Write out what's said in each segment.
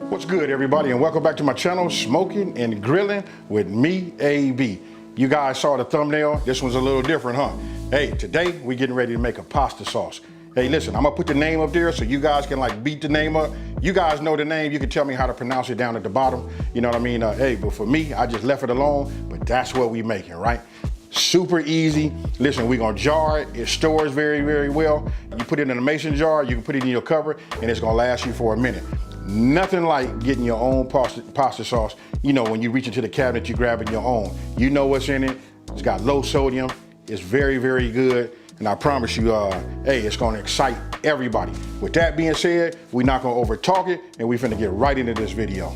What's good, everybody, and welcome back to my channel, Smoking and Grilling with me, AB. You guys saw the thumbnail. This one's a little different, huh? Hey, today we getting ready to make a pasta sauce. Hey, listen, I'm gonna put the name up there so you guys can like beat the name up. You guys know the name. You can tell me how to pronounce it down at the bottom. You know what I mean? Hey, but for me, I just left it alone, but that's what we making, right? Super easy. Listen, we're gonna jar it. It stores very, very well. You put it in a mason jar, you can put it in your cover, and it's gonna last you for a minute. Nothing like getting your own pasta sauce. You know, when you reach into the cabinet, you're grabbing your own. You know what's in it. It's got low sodium. It's very, very good. And I promise you, hey, it's gonna excite everybody. With that being said, we're not gonna over talk it, and we finna get right into this video.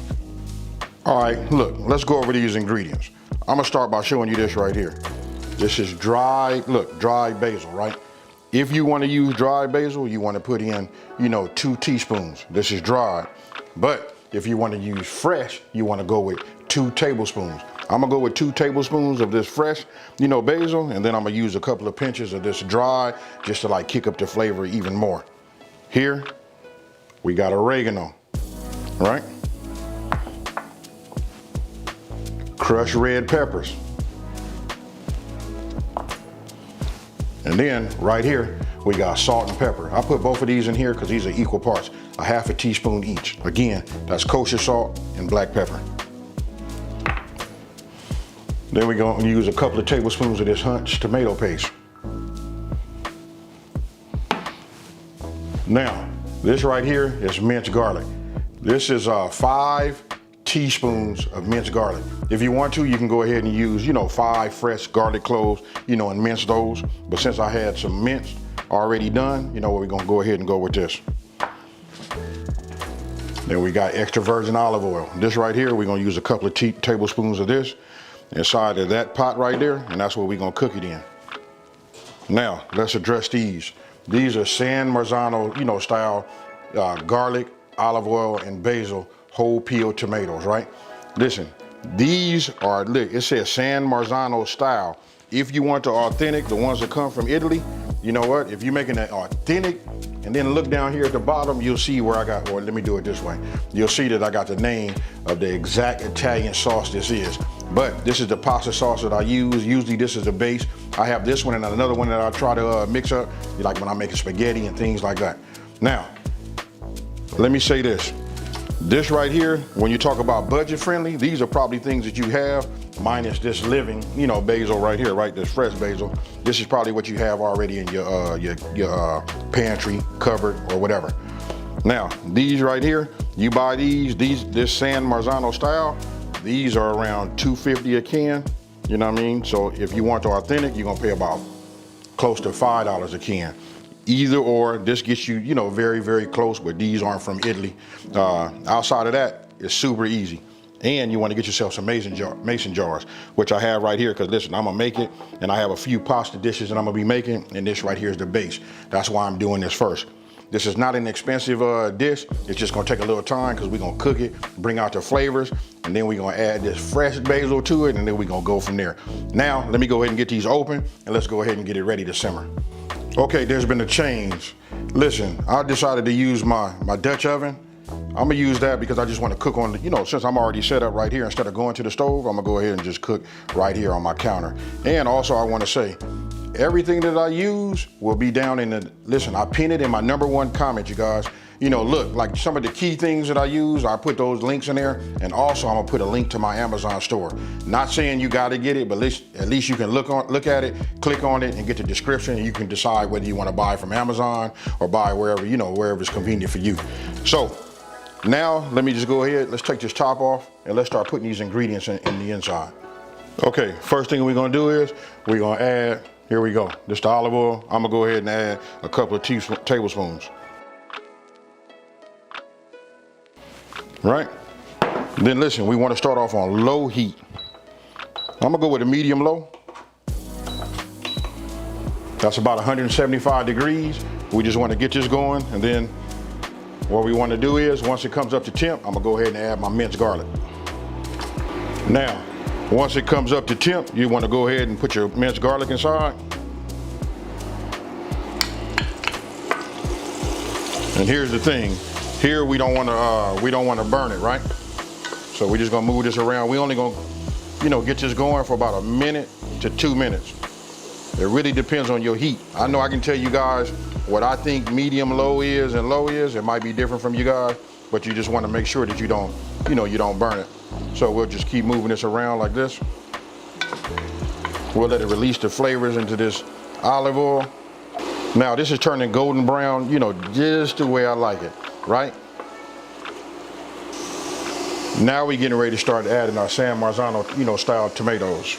All right, look, let's go over these ingredients. I'm gonna start by showing you this right here. This is dry basil, right? If you want to use dry basil, you want to put in, 2 teaspoons. This is dry. But if you want to use fresh, you want to go with 2 tablespoons. I'm gonna go with 2 tablespoons of this fresh, basil, and then I'm gonna use a couple of pinches of this dry just to like kick up the flavor even more. Here, we got oregano, right? Crushed red peppers. And then right here, we got salt and pepper. I put both of these in here because these are equal parts, a half a teaspoon each. Again, that's kosher salt and black pepper. Then we're gonna use a couple of tablespoons of this Hunt's tomato paste. Now, this right here is minced garlic. This is 5 teaspoons of minced garlic. If you want to, you can go ahead and use, 5 fresh garlic cloves, and mince those. But since I had some minced already done, we're gonna go ahead and go with this. Then we got extra virgin olive oil. This right here, we're gonna use a couple of tablespoons of this inside of that pot right there, and that's what we're gonna cook it in. Now, let's address these. These are San Marzano, style garlic, olive oil, and basil whole peel tomatoes, right? Listen, these are, it says San Marzano style. If you want the authentic, the ones that come from Italy, you know what? If you're making it authentic, and then look down here at the bottom, you'll see where I got, or let me do it this way. You'll see that I got the name of the exact Italian sauce this is. But this is the pasta sauce that I use. Usually this is the base. I have this one and another one that I try to mix up, like when I'm making spaghetti and things like that. Now, let me say this. This right here, when you talk about budget friendly, these are probably things that you have, minus this living, basil right here, right? This fresh basil. This is probably what you have already in your pantry, cupboard, or whatever. Now, these right here, you buy this San Marzano style, these are around $2.50 a can, you know what I mean? So if you want the authentic, you're gonna pay about close to $5 a can. Either or, this gets you, very, very close, but these aren't from Italy. Outside of that, it's super easy. And you want to get yourself some mason jars, which I have right here, because listen, I'm gonna make it, and I have a few pasta dishes that I'm gonna be making, and this right here is the base. That's why I'm doing this first. This is not an expensive dish. It's just gonna take a little time because we're gonna cook it, bring out the flavors, and then we're gonna add this fresh basil to it, and then we're gonna go from there. Now, let me go ahead and get these open, and let's go ahead and get it ready to simmer. Okay, there's been a change. Listen, I decided to use my Dutch oven. I'm gonna use that because I just wanna cook on the, since I'm already set up right here, instead of going to the stove, I'm gonna go ahead and just cook right here on my counter. And also I wanna say, everything that I use will be down in the, listen, I pin it in my #1 comment, you guys. Look, like some of the key things that I use, I put those links in there, and also I'm gonna put a link to my Amazon store. Not saying you gotta get it, but at least you can look at it, click on it, and get the description, and you can decide whether you wanna buy from Amazon or buy wherever, wherever it's convenient for you. So, now let me just go ahead, let's take this top off, and let's start putting these ingredients in the inside. Okay, first thing we're gonna do is, we're gonna add, here we go, this the olive oil. I'm gonna go ahead and add a couple of tablespoons. Right? Then listen, we want to start off on low heat. I'm gonna go with a medium low. That's about 175 degrees. We just want to get this going, and then what we want to do is, once it comes up to temp, I'm gonna go ahead and add my minced garlic. Now, once it comes up to temp, you want to go ahead and put your minced garlic inside. And here's the thing, Here we don't want to burn it, right? So we're just gonna move this around. We only gonna, get this going for about 1 minute to 2 minutes. It really depends on your heat. I know I can tell you guys what I think medium low is and low is. It might be different from you guys, but you just want to make sure that you don't, you don't burn it. So we'll just keep moving this around like this. We'll let it release the flavors into this olive oil. Now this is turning golden brown, just the way I like it, right? Now we're getting ready to start adding our San Marzano, style tomatoes.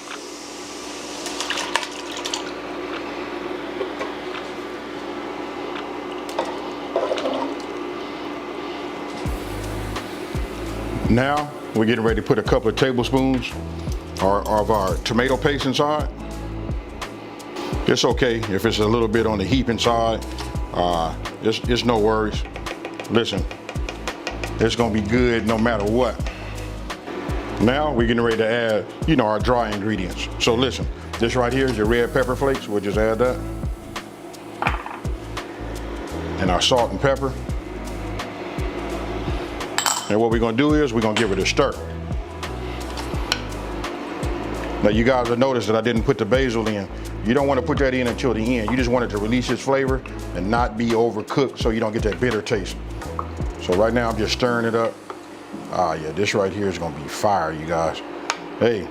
Now we're getting ready to put a couple of tablespoons of our tomato paste inside. It's okay if it's a little bit on the heaping side. It's no worries. Listen, it's gonna be good no matter what. Now we're getting ready to add, our dry ingredients. So listen, this right here is your red pepper flakes. We'll just add that. And our salt and pepper. And what we're gonna do is we're gonna give it a stir. Now you guys will notice that I didn't put the basil in. You don't want to put that in until the end. You just want it to release its flavor and not be overcooked so you don't get that bitter taste. So right now I'm just stirring it up. Ah yeah, this right here is gonna be fire, you guys. Hey,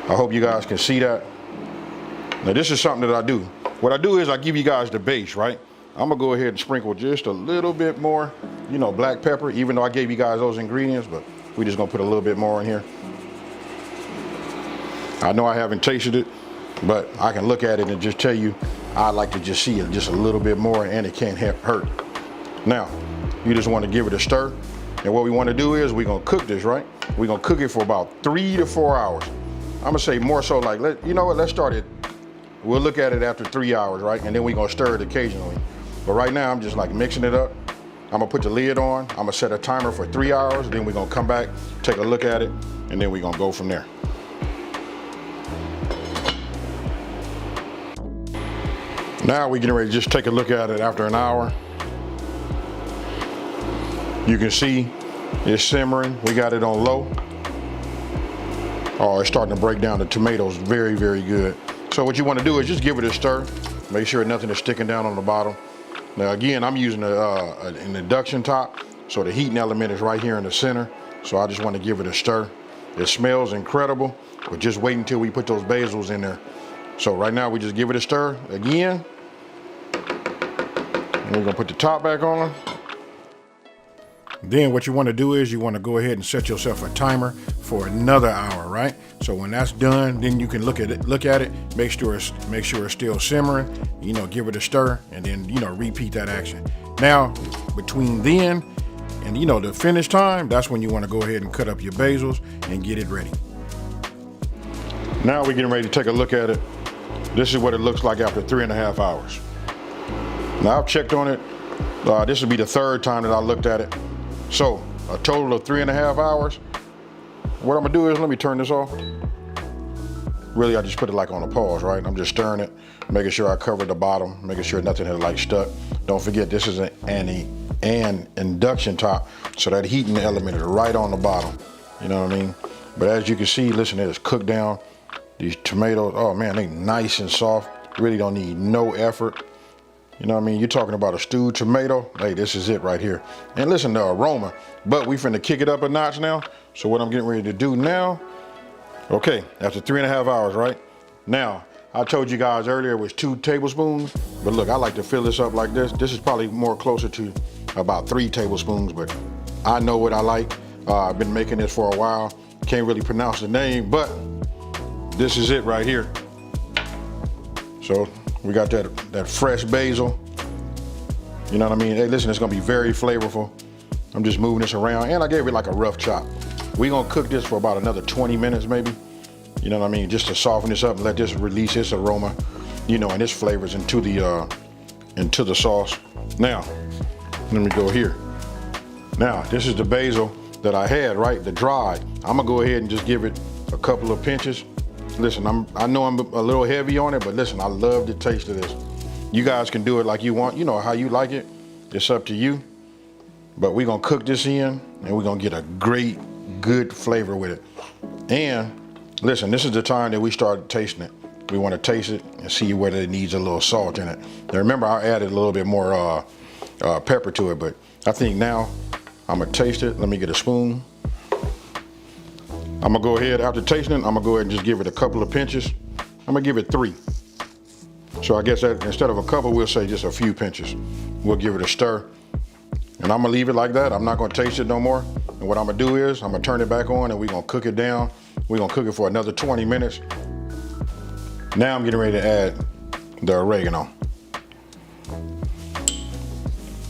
I hope you guys can see that. Now this is something that I do. What I do is I give you guys the base, right? I'm gonna go ahead and sprinkle just a little bit more, black pepper, even though I gave you guys those ingredients, but we're just gonna put a little bit more in here. I know I haven't tasted it, but I can look at it and just tell you, I like to just see it just a little bit more and it can't hurt. Now, you just wanna give it a stir. And what we wanna do is we're gonna cook this, right? We're gonna cook it for about 3 to 4 hours. I'm gonna say more so like, let's start it. We'll look at it after 3 hours, right? And then we're gonna stir it occasionally. But right now, I'm just like mixing it up. I'm gonna put the lid on. I'm gonna set a timer for 3 hours. Then we're gonna come back, take a look at it, and then we're gonna go from there. Now we're getting ready to just take a look at it after an hour. You can see it's simmering. We got it on low. Oh, it's starting to break down the tomatoes very, very good. So what you wanna do is just give it a stir. Make sure nothing is sticking down on the bottom. Now again, I'm using an induction top, so the heating element is right here in the center. So I just want to give it a stir. It smells incredible, but just wait until we put those basils in there. So right now we just give it a stir again. And we're gonna put the top back on. Then what you want to do is you want to go ahead and set yourself a timer for another hour, right? So when that's done, then you can look at it, make sure it's still simmering, give it a stir, and then repeat that action. Now between then and the finish time, that's when you want to go ahead and cut up your basils and get it ready. Now we're getting ready to take a look at it. This is what it looks like after 3.5 hours. Now I've checked on it. This will be the 3rd time that I looked at it. So a total of 3.5 hours. What I'm gonna do is, let me turn this off. Really, I just put it like on a pause, right? I'm just stirring it, making sure I cover the bottom, making sure nothing had like stuck. Don't forget, this is an induction top, so that heating element is right on the bottom. You know what I mean? But as you can see, listen, it is cooked down. These tomatoes, oh man, they nice and soft. Really don't need no effort. You know what I mean? You're talking about a stewed tomato. Hey, this is it right here. And listen, the aroma. But we finna kick it up a notch now. So what I'm getting ready to do now, okay, after 3.5 hours, right? Now, I told you guys earlier it was 2 tablespoons, but look, I like to fill this up like this. This is probably more closer to about 3 tablespoons, but I know what I like. I've been making this for a while. Can't really pronounce the name, but this is it right here. So we got that fresh basil. You know what I mean? Hey, listen, it's gonna be very flavorful. I'm just moving this around, and I gave it like a rough chop. We're gonna cook this for about another 20 minutes maybe. You know what I mean? Just to soften this up and let this release its aroma, and its flavors into the sauce. Now, let me go here. Now, this is the basil that I had, right? The dried. I'm gonna go ahead and just give it a couple of pinches. Listen, I know I'm a little heavy on it, but listen, I love the taste of this. You guys can do it like you want, how you like it. It's up to you. but we're gonna cook this in and we're gonna get a great, good flavor with it. And listen, this is the time that we start tasting it. We wanna taste it and see whether it needs a little salt in it. Now remember, I added a little bit more pepper to it, but I think now I'm gonna taste it. Let me get a spoon. I'm gonna go ahead, after tasting it, I'm gonna go ahead and just give it a couple of pinches. I'm gonna give it 3. So I guess that instead of a couple, we'll say just a few pinches. We'll give it a stir. And I'm gonna leave it like that. I'm not gonna taste it no more. And what I'm gonna do is, I'm gonna turn it back on and we're gonna cook it down. We're gonna cook it for another 20 minutes. Now I'm getting ready to add the oregano.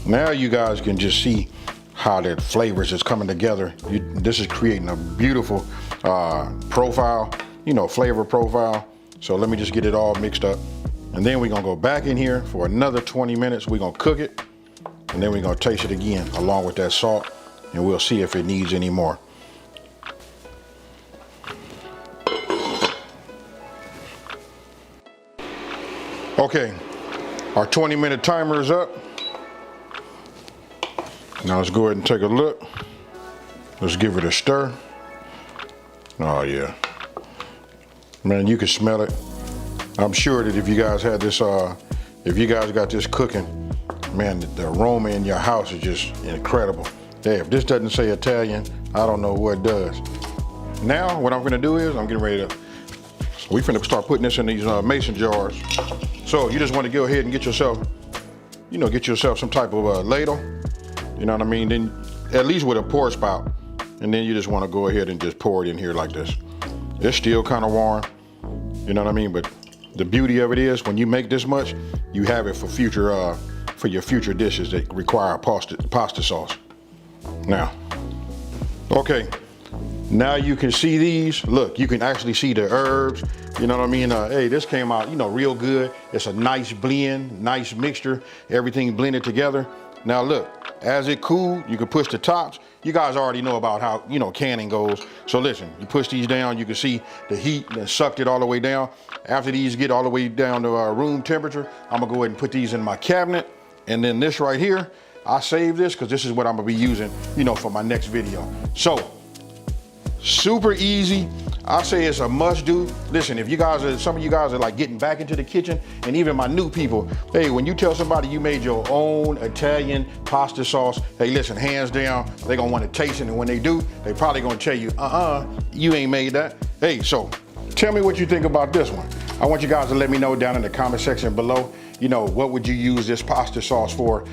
Now you guys can just see how that flavors is coming together. This is creating a beautiful profile, flavor profile. So let me just get it all mixed up. And then we're gonna go back in here for another 20 minutes. We're gonna cook it, and then we're gonna taste it again along with that salt, and we'll see if it needs any more. Okay, our 20-minute timer is up. Now let's go ahead and take a look. Let's give it a stir. Oh yeah. Man, you can smell it. I'm sure that if you guys had this, if you guys got this cooking, man, the aroma in your house is just incredible. Hey, if this doesn't say Italian, I don't know what does. Now, what I'm gonna do is, I'm getting ready to, we finna start putting this in these mason jars. So you just wanna go ahead and get yourself, get yourself some type of ladle, you know what I mean? Then, at least with a pour spout. And then you just wanna go ahead and just pour it in here like this. It's still kind of warm, you know what I mean? But the beauty of it is when you make this much, you have it for future, for your future dishes that require pasta sauce. Now, okay, now you can see these. Look, you can actually see the herbs. You know what I mean? Hey, this came out, real good. It's a nice blend, nice mixture, everything blended together. Now look, as it cooled, you can push the tops. You guys already know about how, canning goes. So listen, you push these down, you can see the heat and sucked it all the way down. After these get all the way down to room temperature, I'm gonna go ahead and put these in my cabinet. And then this right here, I save this because this is what I'm gonna be using, for my next video. So, super easy. I say it's a must do. Listen, if some of you guys are like getting back into the kitchen, and even my new people, hey, when you tell somebody you made your own Italian pasta sauce, hey, listen, hands down, they're gonna wanna taste it, and when they do, they probably gonna tell you, you ain't made that. Hey, so tell me what you think about this one. I want you guys to let me know down in the comment section below, what would you use this pasta sauce for?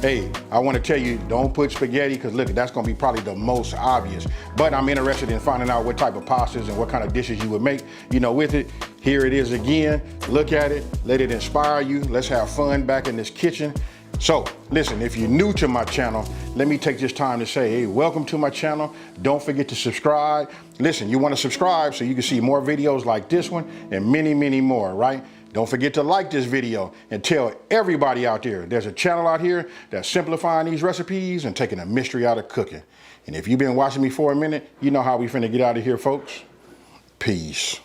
Hey, I want to tell you, don't put spaghetti, because look, that's going to be probably the most obvious. But I'm interested in finding out what type of pastas and what kind of dishes you would make, with it. Here it is again. Look at it. Let it inspire you. Let's have fun back in this kitchen. So, listen, if you're new to my channel, let me take this time to say, hey, welcome to my channel. Don't forget to subscribe. Listen, you want to subscribe so you can see more videos like this one and many, many more, right? Don't forget to like this video and tell everybody out there there's a channel out here that's simplifying these recipes and taking the mystery out of cooking. And if you've been watching me for a minute, you know how we finna get out of here, folks. Peace.